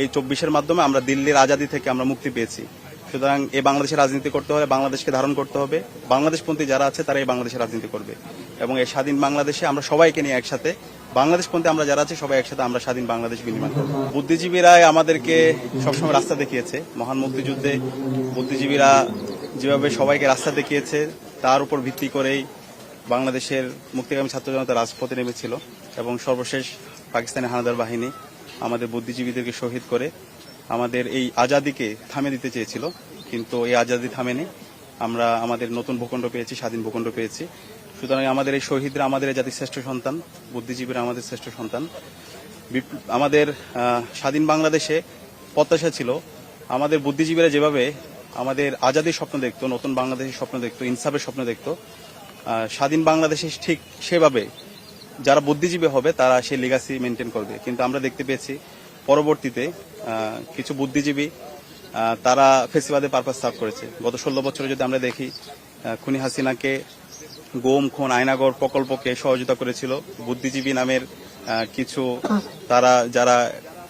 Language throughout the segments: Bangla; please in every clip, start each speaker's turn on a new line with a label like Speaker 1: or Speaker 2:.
Speaker 1: এই 24-এর মাধ্যমে আমরা দিল্লির আজাদি থেকে আমরা মুক্তি পেয়েছি। সুতরাং এই বাংলাদেশের রাজনীতি করতে হলে বাংলাদেশকে ধারণ করতে হবে। বাংলাদেশপন্থী যারা আছে তারা এই বাংলাদেশের রাজনীতি করবে এবং এই স্বাধীন বাংলাদেশে আমরা সবাইকে নিয়ে একসাথে, বাংলাদেশপন্থী আমরা যারা আছে সবাই একসাথে আমরা স্বাধীন বাংলাদেশ বিনির্মাণ করব। বুদ্ধিজীবীরাই আমাদেরকে সবসময় রাস্তা দেখিয়েছে। মহান মুক্তিযুদ্ধে বুদ্ধিজীবীরা যেভাবে সবাইকে রাস্তা দেখিয়েছে তার উপর ভিত্তি করেই বাংলাদেশের মুক্তিকামী ছাত্র জনতা রাজপথে নেমেছিল এবং সর্বশেষ পাকিস্তানি হানাদার বাহিনী আমাদের বুদ্ধিজীবীদেরকে শহীদ করে আমাদের এই আজাদিকে থামিয়ে দিতে চেয়েছিল, কিন্তু এই আজাদি থামেনি। আমরা আমাদের নতুন ভূখণ্ড পেয়েছি, স্বাধীন ভূখণ্ড পেয়েছি। সুতরাং আমাদের এই শহীদরা আমাদের এই জাতির শ্রেষ্ঠ সন্তান, বুদ্ধিজীবীরা আমাদের শ্রেষ্ঠ সন্তান। আমাদের স্বাধীন বাংলাদেশে প্রত্যাশা ছিল আমাদের বুদ্ধিজীবীরা যেভাবে আমাদের আজাদির স্বপ্ন দেখতো, নতুন বাংলাদেশের স্বপ্ন দেখতো, ইনসাফের স্বপ্ন দেখতো, স্বাধীন বাংলাদেশে ঠিক সেভাবে যারা বুদ্ধিজীবী হবে তারা সেই লিগাসি মেনটেন করবে। কিন্তু আমরা দেখতে পেয়েছি পরবর্তীতে কিছু বুদ্ধিজীবী তারা ফেসিবাদের পারপাস সার্ভ করেছে। গত 16 বছরে যদি আমরা দেখি, খুনি হাসিনাকে গুম, খুন, আয়নাগর প্রকল্পকে সহযোগিতা করেছিল বুদ্ধিজীবী নামের কিছু তারা, যারা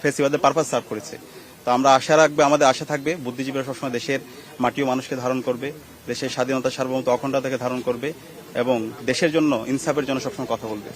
Speaker 1: ফেসিবাদের পারপাস সার্ভ করেছে। তো আমরা আশা রাখবো, আমাদের আশা থাকবে বুদ্ধিজীবীরা সবসময় দেশের মাটি ও মানুষকে ধারণ করবে, দেশের স্বাধীনতা, সার্বভৌমত্ব, অখণ্ডতাকে ধারণ করবে এবং দেশের জন্য, ইনসাফের জন্য সবসময় কথা বলবে।